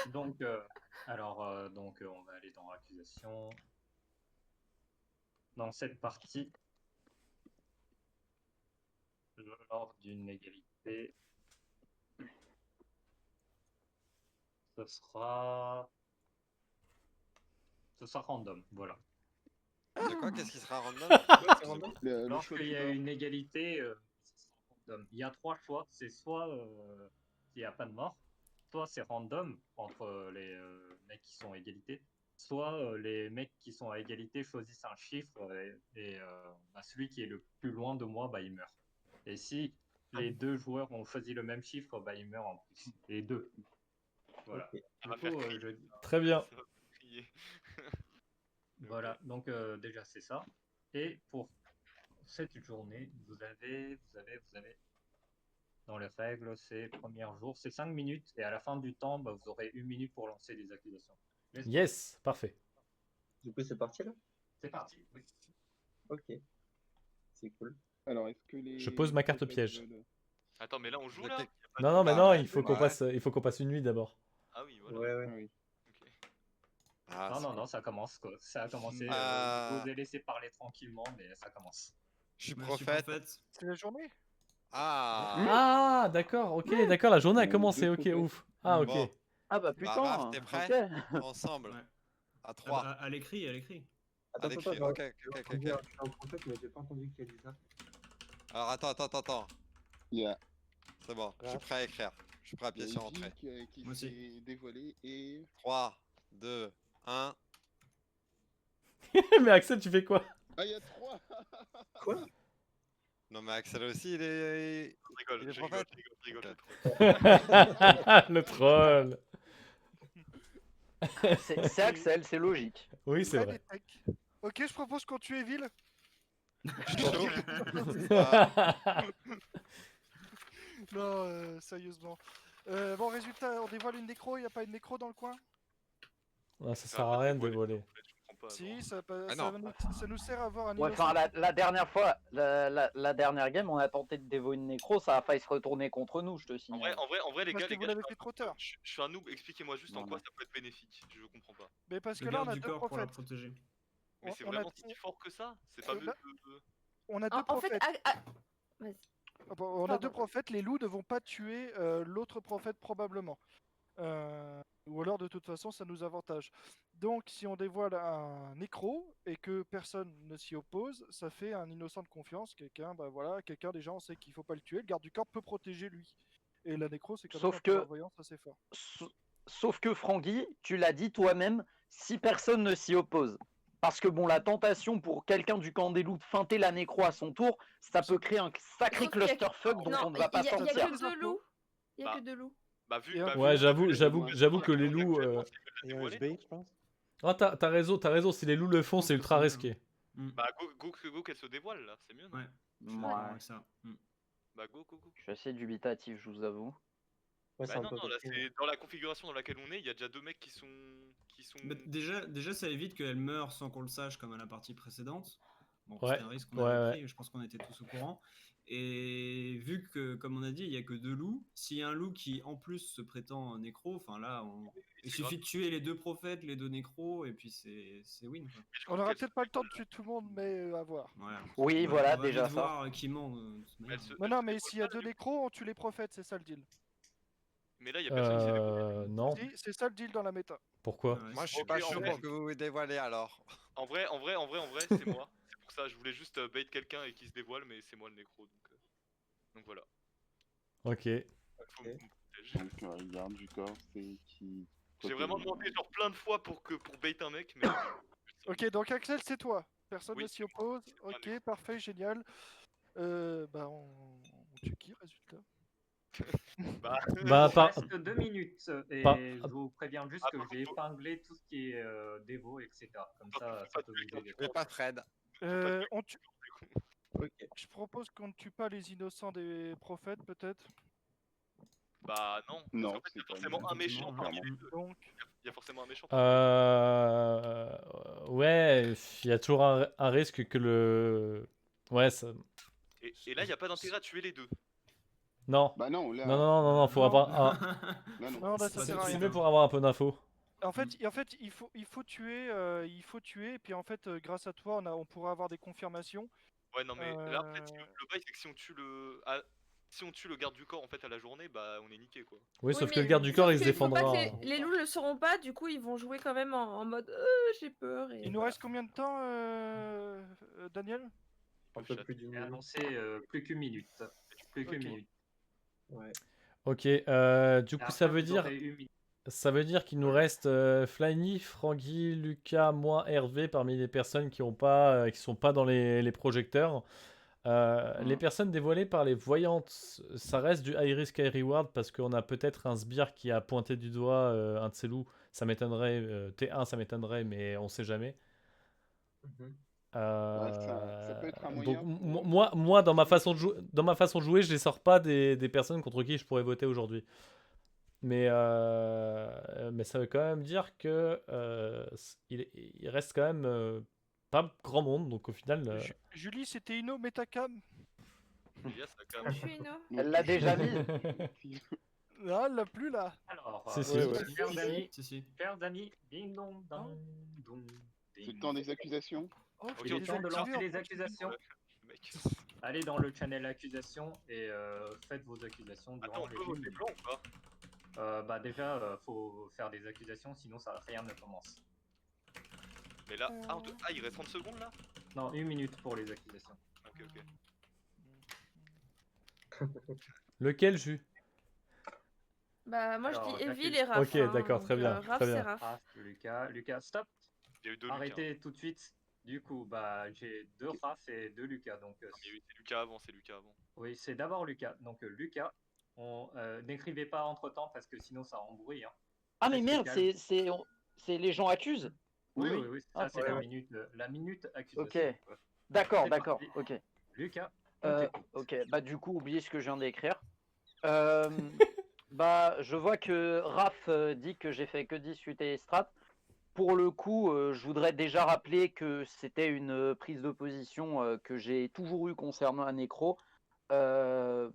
Si, donc, on va aller dans accusation. Dans cette partie, lors d'une égalité, ce sera random, voilà. De quoi? Qu'est-ce qui sera random? Ouais, c'est random. Lorsqu'il y a une égalité, ce sera random. Il y a 3 choix, c'est soit il n'y a pas de mort, soit c'est random entre les mecs qui sont à égalité, soit les mecs qui sont à égalité choisissent un chiffre et celui qui est le plus loin de moi, il meurt. Et si les deux joueurs ont choisi le même chiffre, il meurt en plus. Les deux. Voilà. Ok. Ça va Du faire coup, crier. Très bien. Ça va faire crier. voilà, donc déjà c'est ça. Et pour cette journée, vous avez dans les règles, c'est premier jour, c'est 5 minutes, et à la fin du temps, vous aurez 1 minute pour lancer des accusations. Yes, parfait. Du coup, c'est parti là? C'est parti, oui. Ok. C'est cool. Alors, est-ce que les. Je pose ma carte prophètes piège. veulent- Attends, mais là on joue là? Lequel- Y a pas Non, de- non, mais Bah, non, ouais, il faut qu'on passe une nuit d'abord. Ah oui, voilà. Ouais, ouais. Ah oui. Ok. Ah, Non, c'est non, cool. non, ça commence quoi. Ça a commencé. Ah. Je vous ai laissé parler tranquillement, mais ça commence. Je suis Moi, je suis prophète. C'est la journée? Ah. Ah, d'accord, ok, d'accord, la journée a commencé, Deux ok, prophètes. ouf. Ah, ok. Bon, Ah bah bah, putain. Raph, t'es prêt? Ok. Ensemble. Ouais. À Ah 3. bah, à l'écrit, à l'écrit. Attends, l'écrit, attends, ok, ok, ok. Je suis en prophète, mais j'ai pas entendu qui a dit ça. Alors attends. Il y a C'est bon, je suis prêt à écrire. Je suis prêt à appuyer sur entrée. qui Moi aussi. s'est dévoilé et. 3, 2, 1. Mais Axel, tu fais quoi? Ah, il y a 3. Quoi? Non mais Axel aussi, il est... Je rigole, Il est je rigole, prophète. je rigole, je rigole. Ok. Le troll. C'est Axel, c'est logique. Oui, c'est Fred vrai. et Tech. Ok, je propose qu'on tue Evil. Chaud. Non, sérieusement. Bon, résultat, on dévoile une nécro, il n'y a pas une nécro dans le coin? Ah, ça sert à rien de dévoiler. Je comprends pas. Si, non. ça nous sert à avoir un Ouais, innocent. enfin, la dernière fois, la dernière game, on a tenté de dévoiler une nécro, ça a failli se retourner contre nous, je te En signale. vrai, les Parce gars, que vous l'avez fait trop tard. je suis un noob, expliquez-moi juste en Non, quoi non. ça peut être bénéfique, je comprends pas. Mais parce Le que là, on garde a du deux corps pour la prophètes. protéger. Mais c'est On a- vraiment si fort que ça? C'est pas mieux bah- de... On a deux En fait, prophètes. vas-y. On a Pardon. deux prophètes, les loups ne vont pas tuer l'autre prophète probablement. Ou alors de toute façon ça nous avantage. Donc si on dévoile un nécro et que personne ne s'y oppose, ça fait un innocent de confiance, quelqu'un déjà on sait qu'il faut pas le tuer, le garde du corps peut protéger lui. Et la nécro c'est quand même Sauf un que- clairvoyance assez fort. Sauf que Francky, tu l'as dit toi-même, si personne ne s'y oppose. Parce que bon, la tentation pour quelqu'un du camp des loups de feinter la nécro à son tour, ça peut créer un sacré Sauf qu'il y a- clusterfuck dont Non, on ne va pas il y a sortir. que deux loups. Il y a Bah. que deux loups. Bah vu... Et bah, Ouais, vu- j'avoue que les loups. Et un bait, je pense. Ah, t'as raison, si les loups le font, pense c'est que ultra c'est mieux. risqué. Bah go qu'elle se dévoile là, c'est mieux non? Ouais. Je suis Ouais. d'accord avec ça. Bah go. Je suis assez dubitatif, je vous avoue. Ouais, Bah c'est un non, peu là risqué, c'est dans la configuration dans laquelle on est, il y a déjà deux mecs qui sont... Bah, déjà, ça évite qu'elle meure sans qu'on le sache, comme à la partie précédente. Bon, Ouais, c'était un risque qu'on ouais, avait pris, je pense qu'on était tous au courant. Et vu que, comme on a dit, il n'y a que deux loups, s'il y a un loup qui en plus se prétend un nécro, enfin là, il c'est suffit de tuer les deux prophètes, les deux nécros, et puis c'est win. Quoi. On aura peut-être pas le temps de tuer tout le monde, mais à voir. Voilà. Oui, On voilà, va déjà vite ça. voir qui ment. de toute manière. Non, mais s'il y a deux nécros, on tue les prophètes, c'est ça le deal. Mais là il y a personne qui s'est dévoilé. Non, Si, c'est ça le deal dans la méta. pourquoi? Ouais, Moi je c'est- suis pas Ok, en chaud vrai. pour que vous vous dévoilez alors. En vrai, c'est moi. C'est pour ça, je voulais juste bait quelqu'un et qui se dévoile, mais c'est moi le nécro, donc voilà. Ok. Faut me protéger. Donc, garde du corps, c'est qui. J'ai vraiment demandé genre plein de fois pour bait un mec, mais... Ok, donc Axel, c'est toi. Personne Oui, ne s'y oppose. Ok, parfait, génial. On tue qui, résultat? Bah... Bah, Il reste 2 minutes et Pas- je vous préviens juste Ah, que par j'ai contre, épinglé tout ce qui est dévo, etc. Comme ça peut vous aider. Mais pas Fred. On tue... Ok. Je propose qu'on ne tue pas les innocents des prophètes, peut-être. Bah non, parce Non, qu'en fait, il y a c'est pas forcément mieux. un méchant parmi Clairement. les deux. Donc, Il y a forcément un méchant. Ouais, il y a toujours un risque que le. Ouais, ça. Et là, il n'y a pas d'intérêt à tuer les deux. Non. Bah non, là. Non, faut Non. avoir un... Là, non. Non, là, ça C'est C'est sert à pas rien. mieux pour avoir un peu d'infos. En fait, il faut tuer, et puis en fait, grâce à toi, on pourra avoir des confirmations. Ouais, non, mais là, en fait, Euh, le bail, c'est que si on tue si on tue le garde du corps en fait à la journée, bah on est niqué quoi. Oui, sauf que le mais garde du corps, sauf il se qu'il faut pas défendra. que les loups le sauront pas, du coup ils vont jouer quand même en mode j'ai peur. Et Il nous voilà. reste combien de temps, Daniel? Un peu plus d'une J'ai minute. annoncé plus qu'une minute. Plus qu'une Ok. minute. Ouais. Ok, du Et coup, après, ça veut vous dire... aurez une minute. Ça veut dire qu'il nous reste Flyny, Frangy, Lucas, moi, Hervé parmi les personnes qui sont pas dans les projecteurs. Les personnes dévoilées par les voyantes, ça reste du high risk high reward parce qu'on a peut-être un sbire qui a pointé du doigt un de ces loups. Ça m'étonnerait, T1 ça m'étonnerait, mais on sait jamais. Mhm. Ouais, ça peut être un moyen Donc pour- moi dans ma façon de jouer, je les sors pas des personnes contre qui je pourrais voter aujourd'hui. Mais ça veut quand même dire que il reste quand même pas grand monde, donc au final. Julie, c'était Ino Metacam. Elias a quand Je même. suis une. Elle l'a déjà mis. Non, elle l'a plus là. Alors, Si, si. cher Dani, Si, si. cher Dani, ding dong dong dong. C'est le temps des accusations. Oh, Il est les temps de activer, lancer on les continue. accusations. Mec. Allez dans le channel accusation et faites vos accusations Attends, durant on les peut 10 voter minutes. blanc ou pas? Bah déjà, faut faire des accusations, sinon rien ne commence. Mais là, il reste 30 secondes là? Non, une minute pour les accusations. Ok, ok. Lequel jus? Bah moi Alors, je dis Evil j'accuse- et Raph. Ok, d'accord, très bien, Raph très c'est bien. Raph. Raph, Lucas, stop. Il y a eu deux Lucas. Arrêtez tout de suite. Du coup, bah j'ai deux Raph et deux Lucas. Donc Il y a eu c'est Lucas avant, c'est Lucas avant. oui, c'est d'abord Lucas. Donc Lucas, on n'écrivez pas entre temps parce que sinon ça embrouille. Hein. Ah mais Restez merde, calme. c'est les gens accusent. Oui. Ça Ah, c'est ouais, la minute accusation. Ok. quoi. D'accord, C'est d'accord. parti. Ok. Lucas. on t'écoute. Ok. Bah du coup, oubliez ce que je viens d'écrire. Bah, je vois que Raph dit que j'ai fait que discuter strat. Pour le coup, je voudrais déjà rappeler que c'était une prise de position que j'ai toujours eue concernant un nécro. Je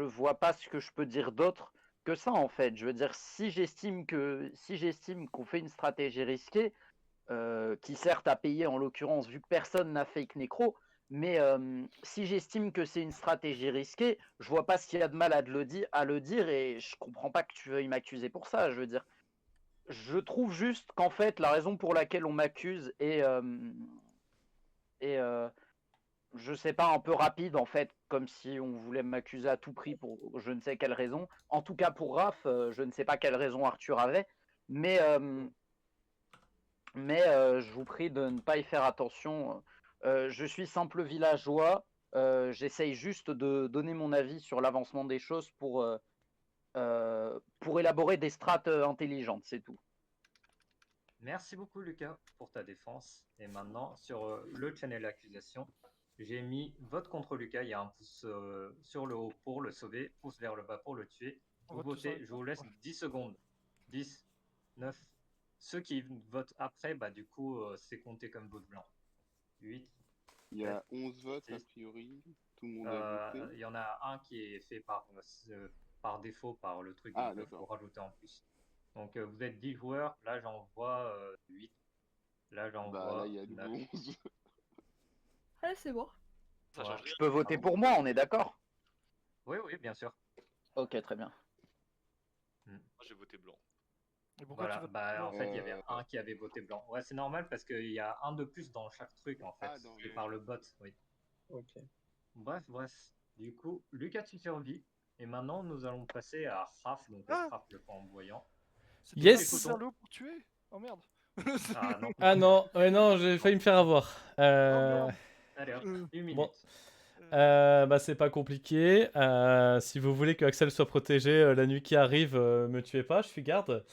vois pas ce que je peux dire d'autre que ça en fait. Je veux dire, si j'estime qu'on fait une stratégie risquée, qui certes a payé en l'occurrence vu que personne n'a fake nécro, mais si j'estime que c'est une stratégie risquée, je vois pas ce qu'il y a de mal à le dire et je comprends pas que tu veuilles m'accuser pour ça. Je veux dire, je trouve juste qu'en fait la raison pour laquelle on m'accuse est je sais pas, un peu rapide en fait, comme si on voulait m'accuser à tout prix pour je ne sais quelle raison. En tout cas pour Raph, je ne sais pas quelle raison Arthur avait, mais je vous prie de ne pas y faire attention. Je suis simple villageois, j'essaye juste de donner mon avis sur l'avancement des choses pour élaborer des strates intelligentes, c'est tout. Merci beaucoup Lucas pour ta défense. Et maintenant sur le channel accusation, j'ai mis vote contre Lucas. Il y a un pouce sur le haut pour le sauver, pouce vers le bas pour le tuer. On Vous vote tous en votez, même je vous temps. laisse 10 secondes. 10, 9. Ceux qui votent après, bah du coup c'est compté comme vote blanc. 8. Il y a 11 votes a priori. Tout le monde a voté. Il y en a un qui est fait par défaut par le truc Ah, donc, d'accord. pour rajouter en plus. Donc vous êtes 10 joueurs, là j'en vois 8. Là j'en Bah vois là, il y a 9. 11. Ah c'est bon. Ça change rien. Je peux voter pour moi, on est d'accord? Oui, bien sûr. Ok, très bien. Moi j'ai voté blanc. Et pourquoi Voilà, tu votes bah en blanc fait il y avait un qui avait voté blanc. Ouais, c'est normal parce qu'il y a un de plus dans chaque truc en fait. Ah, dans C'est les- par le bot, oui. Ok. Bref. Du coup, Lucas tu survis. Et maintenant nous allons passer à Raph, donc Ah Raph le flamboyant. C'était Yes. pas faire l'eau pour tuer. Oh merde. Ah non. Ah non, ouais, non, j'ai failli me faire avoir. merde. Allez hop, Euh, une minute. Bon. Bah c'est pas compliqué. Si vous voulez que Axel soit protégé la nuit qui arrive, me tuez pas, je suis garde.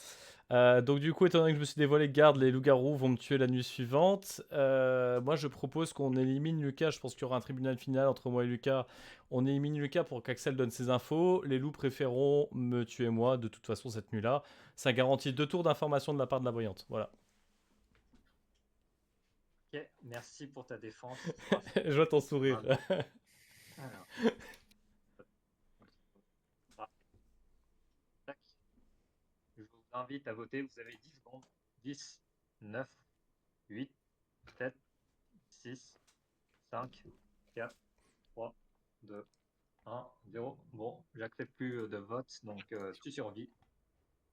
Donc du coup, étant donné que je me suis dévoilé garde, les loups-garous vont me tuer la nuit suivante. Moi, je propose qu'on élimine Lucas. Je pense qu'il y aura un tribunal final entre moi et Lucas. On élimine Lucas pour qu'Axel donne ses infos. Les loups préféreront me tuer moi, de toute façon, cette nuit-là. Ça garantit 2 tours d'information de la part de la voyante. Voilà. Ok, merci pour ta défense. Je vois ton sourire. Alors. invite à voter. Vous avez 10 secondes. 10, 9, 8, 7, 6, 5, 4, 3, 2, 1, 0. Bon, j'accepte plus de votes, donc tu survis.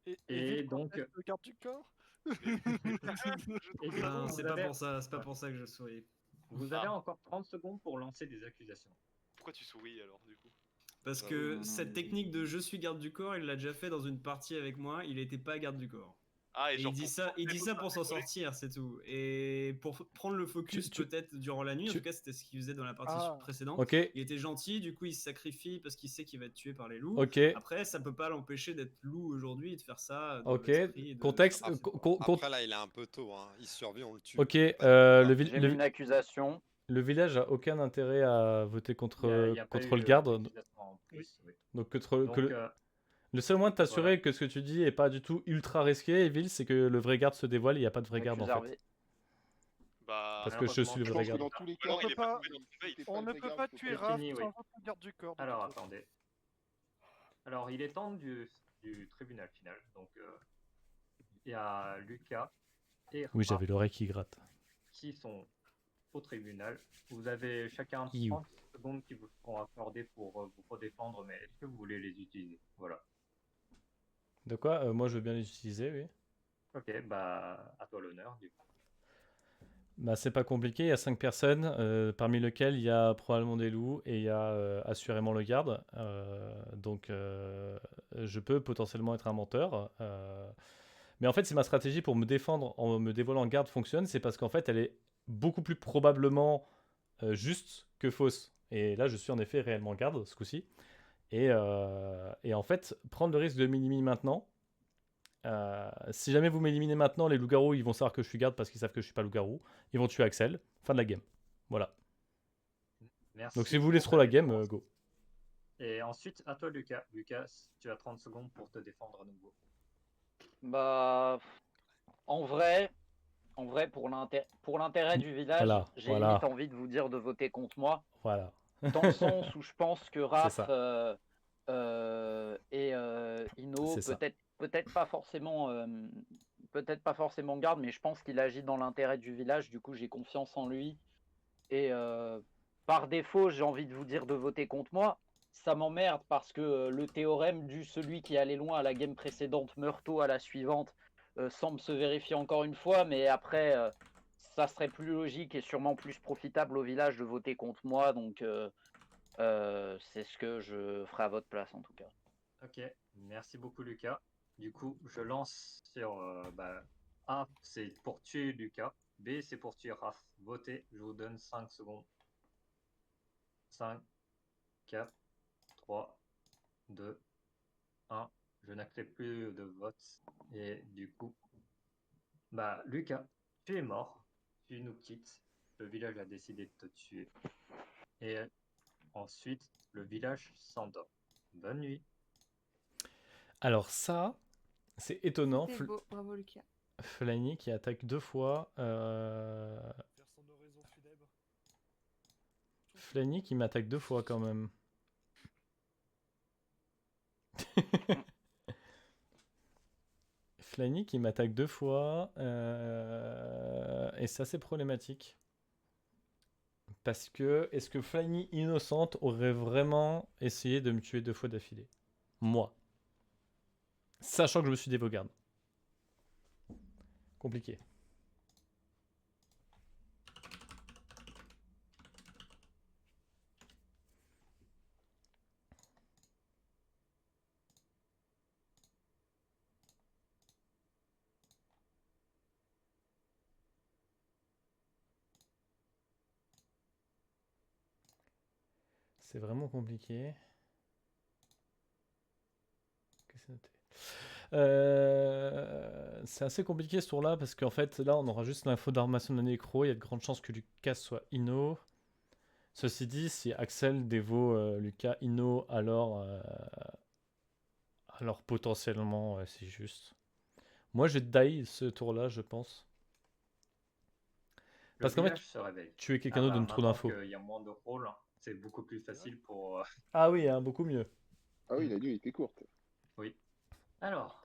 Et Et Vil donc, protège le garde du corps. et du coup, Non, vous c'est pas avez, pour ça, c'est pas pour ça que je souris. vous avez encore 30 secondes pour lancer des accusations. Pourquoi tu souris alors du coup? Parce Ah que oui. cette technique de je suis garde du corps, il l'a déjà fait dans une partie avec moi, il était pas garde du corps. Ah, et Et genre il dit pour ça, forcer il dit l'autre ça à pour s'en rigoler. sortir, c'est tout. Et pour prendre le focus Tu- peut-être durant la nuit, en tu- tout cas c'était ce qu'il faisait dans la partie Ah. précédente. Ok, Il était gentil, du coup il se sacrifie parce qu'il sait qu'il va être tué par les loups. ok, Après, ça peut pas l'empêcher d'être loup aujourd'hui et de faire ça dans ok. l'esprit. Contexte. faire passer, quoi. Après, là, il est un peu tôt. Hein. Il survit, on le tue. Ok, Pas de le, débat. vil- J'ai mis une accusation. le village a aucun intérêt à voter Il y a pas contre eu le garde. d'accusation en plus. Oui. Donc, Donc, le seul moyen de t'assurer que ce que tu dis est pas du tout ultra risqué, Evil, c'est que le vrai garde se dévoile et il n'y a pas de vrai garde en fait. Accuse Bah, Parce que je suis le Je vrai pense que garde. dans tous les cas, alors, peut il est pas- pas tombé dans le fake. On ne peut pas tuer Raph fini, oui. sans vote le garde du corps. de alors toute façon. attendez. Alors, il est temps du tribunal final. Donc, il y a Lucas et Oui, Raph j'avais l'oreille qui gratte. qui sont au tribunal. Vous avez chacun Iou. 30 secondes qui vous seront accordées pour vous redéfendre, mais est-ce que vous voulez les utiliser? Voilà. De quoi moi, je veux bien les utiliser, oui. Ok, bah, à toi l'honneur, du coup. Bah, c'est pas compliqué, il y a 5 personnes, parmi lesquelles il y a probablement des loups et il y a assurément le garde. Donc, je peux potentiellement être un menteur. Mais en fait, si ma stratégie pour me défendre en me dévoilant garde fonctionne, c'est parce qu'en fait, elle est beaucoup plus probablement juste que fausse. Et là, je suis en effet réellement garde ce coup-ci. Et en fait, prendre le risque de m'éliminer maintenant. Si jamais vous m'éliminez maintenant, les loups-garous ils vont savoir que je suis garde parce qu'ils savent que je suis pas loup-garou. Ils vont tuer Axel. Fin de la game. Voilà. Merci Donc si vous voulez pour trop la ta game, défense. go. Et ensuite, à toi, Lucas. Lucas, tu as 30 secondes pour te défendre à nouveau. Bah, en vrai, pour l'intérêt du village, Voilà, j'ai voilà. limite envie de vous dire de voter contre moi, Voilà. dans le sens où je pense que Raph ça. et Ino, C'est ça. peut-être pas forcément garde, mais je pense qu'il agit dans l'intérêt du village. Du coup, j'ai confiance en lui. Et par défaut, j'ai envie de vous dire de voter contre moi. Ça m'emmerde parce que le théorème du celui qui allait loin à la game précédente meurt tôt à la suivante semble se vérifier encore une fois, mais après, ça serait plus logique et sûrement plus profitable au village de voter contre moi, donc c'est ce que je ferai à votre place en tout cas. Ok, merci beaucoup, Lucas. Du coup, je lance sur A, c'est pour tuer Lucas. B, c'est pour tuer Raph. Votez, je vous donne 5 secondes. 5, 4, 3, 2, 1. Je n'accepte plus de vote. Et du coup, bah, Lucas, tu es mort. Tu nous quittes. Le village a décidé de te tuer. Et ensuite, le village s'endort. Bonne nuit. Alors ça, c'est étonnant. C'était beau, bravo Lucas. Flanny qui attaque 2 fois. Faire son oraison funèbre. Flanny qui m'attaque 2 fois quand même. Flanny qui m'attaque 2 fois. Et c'est assez problématique. Parce que, est-ce que Flanny innocente aurait vraiment essayé de me tuer 2 fois d'affilée? Moi. Sachant que je me suis dévogarde. Compliqué. C'est vraiment compliqué. Qu'est-ce que c'est noté? C'est assez compliqué ce tour-là parce qu'en fait, là, on aura juste l'info d'armation de nécro. Il y a de grandes chances que Lucas soit Inno. Ceci dit, si Axel dévaut Lucas Inno, alors potentiellement, c'est juste. Moi, je die ce tour-là, je pense. Parce qu'en fait, se réveille. tuer quelqu'un d'autre donne trop d'infos. Il y a moins de rôles, c'est beaucoup plus facile pour. Ah oui, hein, beaucoup mieux. Ah oui, la nuit était courte. Oui. Alors,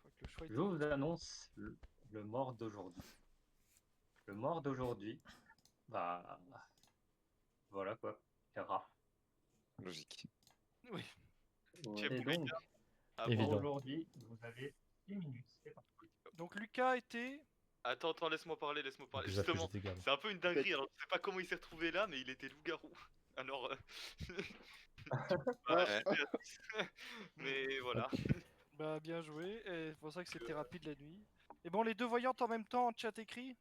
Je crois que le faut être Je vous annonce le mort d'aujourd'hui. Le mort d'aujourd'hui, bah voilà quoi, c'est rare. Logique. Oui. Tiens, Et pour donc, Lucas. Ah, pour Évident. aujourd'hui, vous avez 10 minutes. C'est parti. Donc Lucas était. Attends, laisse-moi parler. Donc, j'ai fait Justement, jeter garde. c'est un peu une dinguerie. Alors, je sais pas comment il s'est retrouvé là, mais il était loup-garou. Alors, Ouais. mais voilà. Bah bien joué, et c'est pour ça que c'était rapide la nuit. Et bon, les deux voyantes en même temps en chat écrit.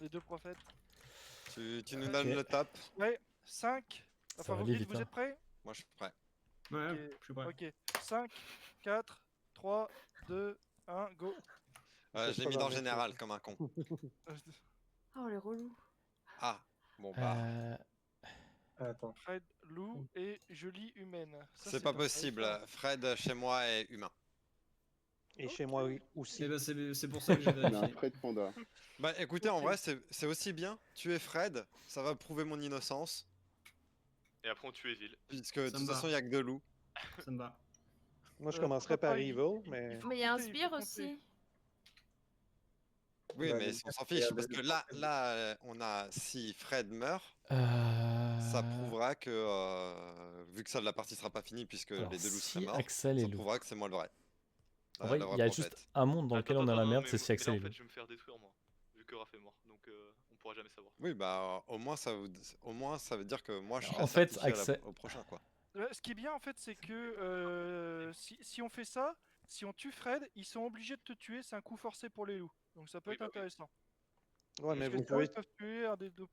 Les deux prophètes. Tu nous donnes le top. Ouais, 5. Ça Enfin, va vous aller me dites, vite, vous hein. êtes prêts? Moi, je suis prêt. Ouais, Ok, je suis prêt. Ok, 5, 4, 3, 2, 1, go. J'ai mis dans général comme un con. Oh, les relous. Ah, bon bah. Attends. Fred, loup et jolie humaine. Ça, C'est pas intéressant. possible. Fred chez moi est humain. Et chez moi aussi. Et bah, c'est pour ça que j'ai Il a un vérifié. Fred Panda. Bah écoutez, en Ok. vrai, c'est aussi bien. Tuer Fred, ça va prouver mon innocence. Et après, on tue Evil. Puisque de Ça toute me va. façon, il y a que 2 loups. Ça me va. Moi, je commencerais pourquoi par pas, Evil, mais. Mais il y a un compter, il faut sbire compter. aussi. Oui, Bah, mais le on s'en cas, c'est fiche. un Parce des que deux là, prophètes. on a. Si Fred meurt, ça Euh, prouvera que. Vu que ça, la partie sera pas finie, puisque Alors, les 2 loups si seraient morts, Axel est ça loup. prouvera que c'est moi le vrai. En vrai, La il vraie y a prophète. juste un monde dans lequel on est la merde, c'est si mais Axel là, est en fait, loup. je vais me faire détruire, moi. Vu que Raph est mort. Donc, on pourra jamais savoir. Oui, bah au moins ça veut dire que moi je serai En fait, sacrifié Axel. au prochain, quoi. Ce qui est bien en fait, c'est que si on fait ça, si on tue Fred, ils sont obligés de te tuer, c'est un coup forcé pour les loups. Donc ça peut Oui, être bah oui. intéressant. Ouais, mais Parce que vous sinon, pouvez. ils peuvent tuer un des deux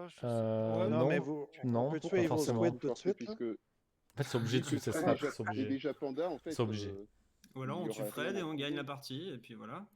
je sais pas. Non, Non, mais vous. non, On peut pas tuer Evil forcément. Squid tout de suite. là. Puisque En fait, c'est obligé de puisque sucer Fred Snap, est déjà- c'est est obligé. déjà Panda, en fait. C'est obligé. Ou alors Il y on tue aura Fred rien et à on gagne prouver. la partie, et puis voilà.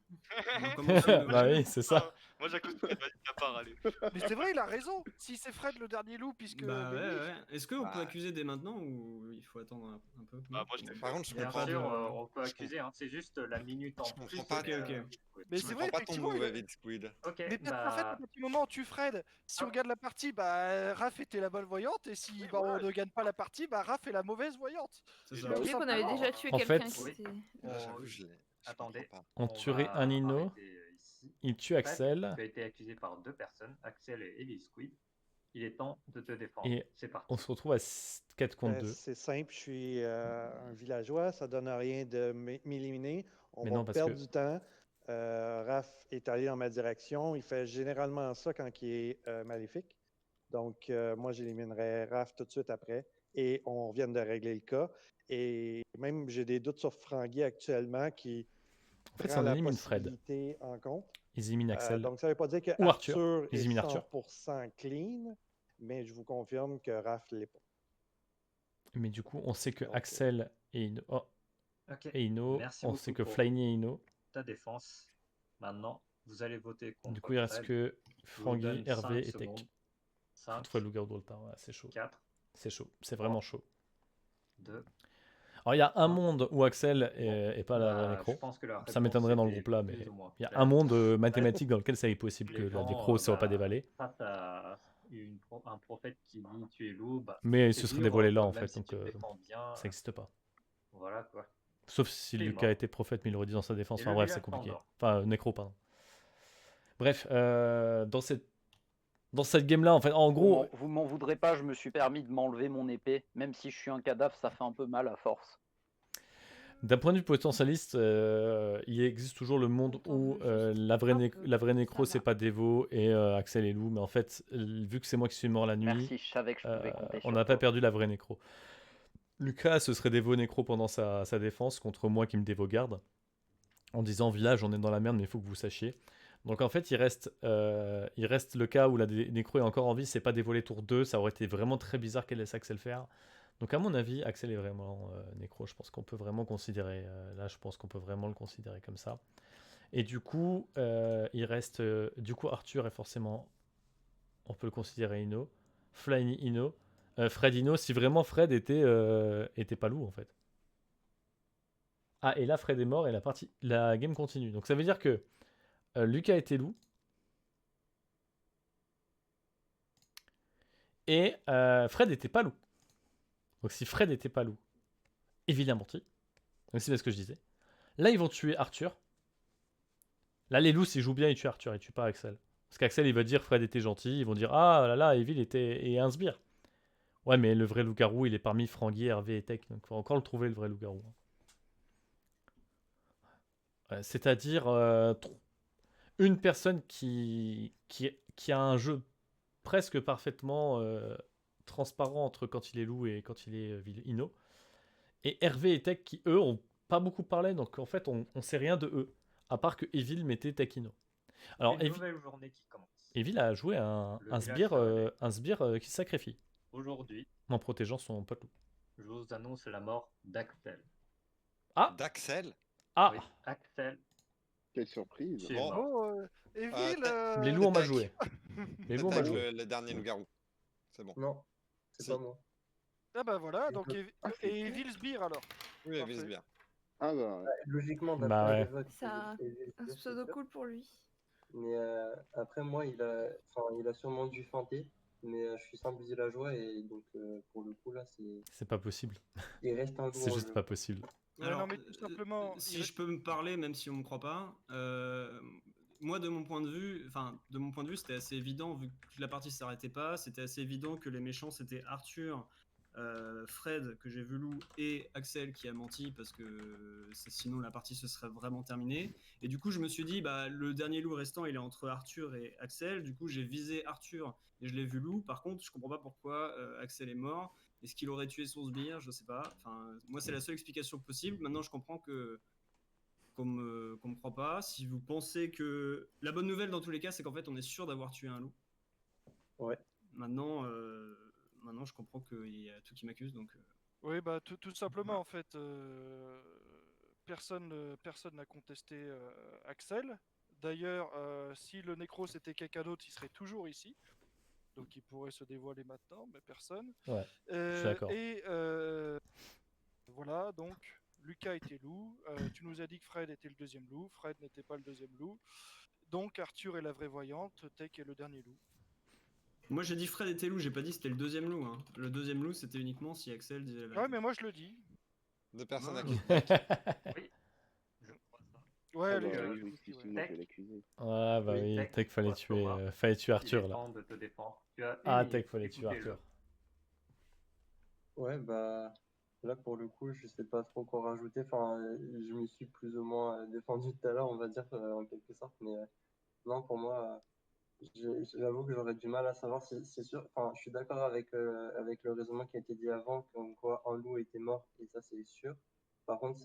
On commence une nouvelle. Bah oui, c'est ça. Moi, j'accuse Fred, vas-y, à part, allez. Mais c'est vrai, il a raison. Si c'est Fred le dernier loup, puisque. Bah mais ouais, oui. ouais. Est-ce qu'on peut Bah. accuser dès maintenant ou il faut attendre un peu? Bah, moi, je t'ai Par contre, je Bien comprends. sûr, de- on peut je accuser, hein, c'est juste la minute en Je comprends plus. pas. Ok, ok. Mais Je c'est vrai, comprends pas ton effectivement. move avec Squid. Ok, Mais peut-être qu'en fait, à bah. partir du moment où on tue Fred, si on gagne la partie, bah Raph était la bonne voyante, et si bah, on ne gagne pas la partie, bah Raph est la mauvaise voyante. C'est Et ça. bah, Vu qu'on avait déjà tué En quelqu'un fait- qui Oui. était. Là, j'avoue, je Attendez. comprends pas. On tuerait va un Ino, arrêter, ici. il tue Fred, Axel, Tu as été accusé par 2 personnes, Axel et Ellie Squid. Il est temps de te défendre. et C'est parti. on se retrouve à 4 contre 2. C'est simple, je suis un villageois, ça donne rien de m'éliminer. On Mais va non, parce perdre que- du temps. Raph est allé dans ma direction. Il fait généralement ça quand il est maléfique. Donc, moi, j'éliminerai Raph tout de suite après. Et on vient de régler le cas. Et même, j'ai des doutes sur Frangui actuellement qui En fait, prend ça en la élimine Fred. possibilité en compte. Ils éliminent Axel. Donc, ça ne veut pas dire que Ou Arthur. Arthur Ils est éliminent Arthur. 100% clean, mais je vous confirme que Raph ne l'est pas. Mais du coup, on sait que Donc, Axel et Ino. Oh, Ok. et Ino. Merci On beaucoup sait que pour Flyny et Ino. ta défense. Maintenant, vous allez voter contre. Du coup, il reste Fred. que Je vous Frangui, donne Hervé 5 et Tech. secondes. 5, Contre Loup-garou dans le temps, ouais, c'est chaud. 4, C'est chaud. C'est vraiment chaud. 2. Alors, il y a un monde où Axel est pas la vraie Je nécro. pense que la Ça réponse m'étonnerait dans le était groupe là, mais plus ou moins il y a claire. un monde mathématique dans lequel ça est possible que Les la gens, nécro ne soit pas dévalée. Face à un prophète qui dit tu es loup, bah, Mais c'est ce serait dur, dévoilé là quand en même fait, si donc tu te défends bien, ça n'existe pas. voilà quoi. Sauf si Il est Lucas mort. était prophète, mais il le redit dans sa défense. Et Enfin le bref, village c'est compliqué. s'endort. Enfin, nécro, pardon. Bref, dans cette game-là, en fait, en gros, Vous m'en voudrez pas, je me suis permis de m'enlever mon épée. Même si je suis un cadavre, ça fait un peu mal à force. d'un point de vue potentialiste, il existe toujours le monde où la vraie nécro, c'est pas Devo et Axel et Lou. Mais en fait, vu que c'est moi qui suis mort la nuit, Merci, je savais que je pouvais compter sur on n'a pas toi. perdu la vraie nécro. Lucas se serait dévo nécro pendant sa défense contre moi qui me dévo garde, en disant village, on est dans la merde, mais il faut que vous sachiez. Donc en fait, il reste le cas où la nécro est encore en vie, c'est pas dévolé tour 2, ça aurait été vraiment très bizarre qu'elle laisse Axel faire. Donc à mon avis, Axel est vraiment nécro, je pense qu'on peut vraiment considérer, là je pense qu'on peut vraiment le considérer comme ça. Et du coup, il reste, du coup Arthur est forcément, on peut le considérer Ino, Flyny Ino, Fred Ino, si vraiment Fred était pas loup en fait. Ah et là Fred est mort et la game continue. Donc ça veut dire que Lucas était loup. Et Fred était pas loup. Donc si Fred était pas loup, évidemment menti. Donc c'est ce que je disais. Là, ils vont tuer Arthur. Là, les loups, s'ils jouent bien, ils tuent Arthur, ils tuent pas Axel. Parce qu'Axel, il va dire Fred était gentil. Ils vont dire ah là là, Evil était et un sbire. Ouais, mais le vrai loup-garou, il est parmi Franguier, Hervé et Tech. Donc, faut encore le trouver, le vrai loup-garou. C'est-à-dire une personne qui a un jeu presque parfaitement transparent entre quand il est loup et quand il est Inno. Et Hervé et Tech qui, eux, ont pas beaucoup parlé. Donc, en fait, on sait rien de eux. À part que Evil mettait Tech Inno. Alors, Une nouvelle journée qui commence. Evil a joué un sbire qui se sacrifie Aujourd'hui, en protégeant son pote loup. je vous annonce la mort d'Axel. Ah D'Axel? Ah Oui, Axel. Quelle surprise. Tu es mort. Oh, Evil, Les loups ont mal Tech. joué. Les loups ont mal Tech, joué. le dernier loup-garou. C'est bon. Non, c'est Si. pas moi. Ah bah voilà, Et donc le- et Evil Sbire alors. Oui, Parfait. Evil bien. Ah bah, Logiquement, Bah d'après ouais. les votes, Ça, Evil Sbire, un c'est pseudo sûr. cool pour lui. Mais après, moi, il a sûrement dû feinter. Mais je suis simple villageois et donc pour le coup, là, C'est pas possible. il reste un loup C'est en juste jeu. pas possible. Ouais, Alors, non, mais tout simplement, si il- je peux me parler, même si on me croit pas, moi de mon point de vue, c'était assez évident vu que la partie s'arrêtait pas. C'était assez évident que les méchants c'était Arthur, Fred que j'ai vu loup et Axel qui a menti parce que sinon la partie se serait vraiment terminée. Et du coup je me suis dit bah le dernier loup restant il est entre Arthur et Axel. Du coup j'ai visé Arthur et je l'ai vu loup. Par contre je comprends pas pourquoi Axel est mort. Est-ce qu'il aurait tué son sbire? Je sais pas. Enfin, moi, c'est la seule explication possible. Maintenant, je comprends qu'on me croit pas. Si vous pensez que... La bonne nouvelle, dans tous les cas, c'est qu'en fait, on est sûr d'avoir tué un loup. Ouais. Maintenant, je comprends qu'il y a tout qui m'accuse, donc... Oui, bah tout simplement en fait, personne n'a contesté Axel. D'ailleurs, si le nécro c'était quelqu'un d'autre, il serait toujours ici. Donc il pourrait se dévoiler maintenant, mais personne. Ouais, je suis d'accord. Et voilà, donc Lucas était loup. Tu nous as dit que Fred était le deuxième loup. Fred n'était pas le deuxième loup. Donc Arthur est la vraie voyante. Tech est le dernier loup. Moi, j'ai dit Fred était loup, j'ai pas dit c'était le deuxième loup. Hein. Le deuxième loup, c'était uniquement si Axel disait la vérité. Ouais, mais moi je le dis. Deux personnes Ouais. accusées. Oui, je crois ça. Ouais, ah allez, bah je oui, le oui, dis, si, ouais. sinon je vais l'accuser. Ah bah Oui, oui, Tech, Tech fallait toi, Thomas, tuer Arthur il est là. temps de te défendre. Tu as Ah une Tech minute, fallait tuer écoutez-le. Arthur. Ouais, bah là pour le coup, je sais pas trop quoi rajouter. Enfin, je me suis plus ou moins défendu tout à l'heure, on va dire en quelque sorte. Mais non, pour moi, j'avoue que j'aurais du mal à savoir si c'est sûr. Enfin, je suis d'accord avec le raisonnement qui a été dit avant, comme quoi un loup était mort et ça c'est sûr. Par contre,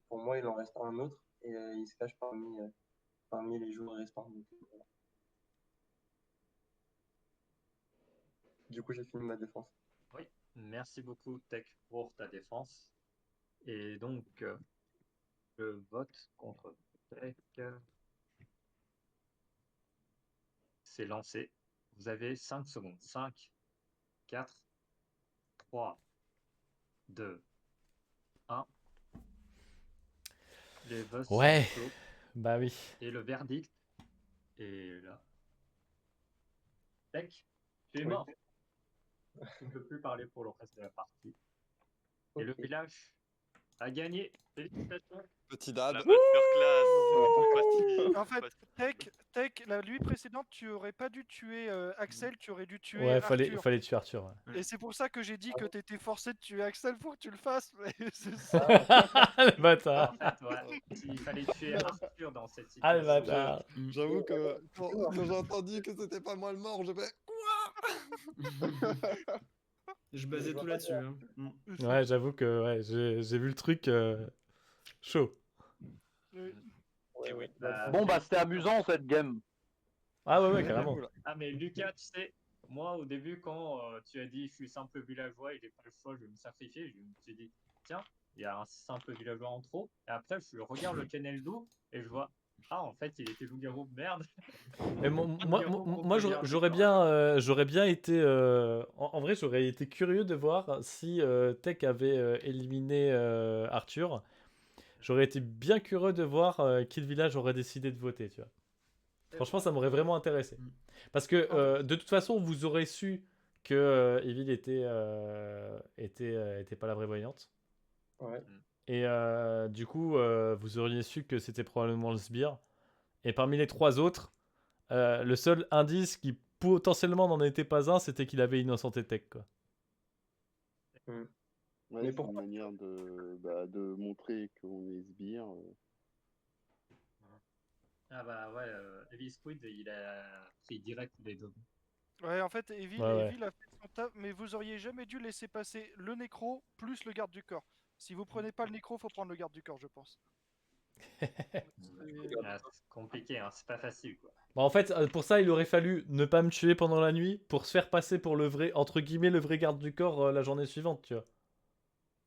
pour moi, il en reste un autre et il se cache parmi les joueurs restants. Donc, voilà. Du coup, j'ai fini ma défense. Oui, merci beaucoup Tech pour ta défense. Et donc, je vote contre Tech. C'est lancé. Vous avez 5 secondes. 5, 4, 3, 2, 1. Les votes Ouais. sont clos. Bah oui. Et le verdict est là. Tech, tu es Oui. mort. Tu ne peux plus parler pour le reste de la partie. Et le Ok. village a gagné. Félicitations. Petit dad. La masterclass. En fait, Tech, la nuit précédente, tu aurais pas dû tuer Axel, tu aurais dû tuer Ouais, Arthur. fallait tuer Arthur. Ouais. Et c'est pour ça que j'ai dit que t'étais forcé de tuer Axel pour que tu le fasses. Mais c'est ça. Le bâtard. En fait, ouais, il fallait tuer Arthur dans cette situation. Ah le bâtard. J'avoue que quand j'ai entendu que c'était pas moi le mort, je fais Je basais tout là-dessus. Hein. Ouais, j'avoue que ouais, j'ai vu le truc chaud. Oui. Et oui, Bon, bah, c'était amusant cette game. Ah ouais, carrément. Ah, mais Lucas, tu sais, moi au début, quand tu as dit je suis simple villageois, il n'est pas le choix, je vais me sacrifier, je me suis dit, tiens, il y a un simple villageois en trop. Et après, je regarde le channel loup et je vois, ah, en fait, il était loup-garou, merde. Mais moi j'aurais bien été. En vrai, j'aurais été curieux de voir si Tech avait éliminé Arthur. J'aurais été bien curieux de voir quel village aurait décidé de voter, tu vois. Franchement, ça m'aurait vraiment intéressé. Parce que de toute façon, vous aurez su que Evil était pas la vraie voyante. Ouais. Et du coup, vous auriez su que c'était probablement le sbire. Et parmi les 3 autres, le seul indice qui potentiellement n'en était pas un, c'était qu'il avait Innocent Tech, quoi. Ouais, Mais c'est une pourquoi manière de montrer qu'on est sbire. Ah bah ouais, Heavy Squid, il a pris direct les deux. Ouais, en fait, Evil, Ouais, ouais. Evil a fait son taf, mais vous auriez jamais dû laisser passer le nécro plus le garde du corps. Si vous prenez pas le nécro, faut prendre le garde du corps, je pense. Ah, c'est compliqué, hein, c'est pas facile quoi. Bah, en fait, pour ça, il aurait fallu ne pas me tuer pendant la nuit pour se faire passer pour le vrai, entre guillemets, le vrai garde du corps la journée suivante, tu vois.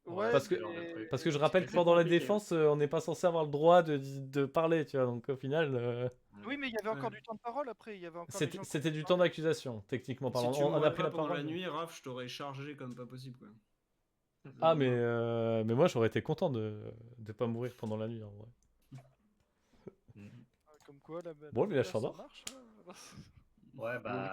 Ouais, Parce que, ce genre de truc. parce que je rappelle Mais que c'est pendant la compliqué, défense, on n'est pas censé avoir le droit de parler, tu vois. Donc au final, Oui, mais il y avait encore du temps de parole après. Il y avait encore les gens qui c'était du ont temps parlé. d'accusation, techniquement Si parlant. tu On a mourais pris pas la pendant parole. la nuit, Raph, je t'aurais chargé comme pas possible, quoi. Ah, mais moi, j'aurais été content de pas mourir pendant la nuit, en vrai. Comme quoi, la Bon, le village ça s'endort. marche. Ouais, bah.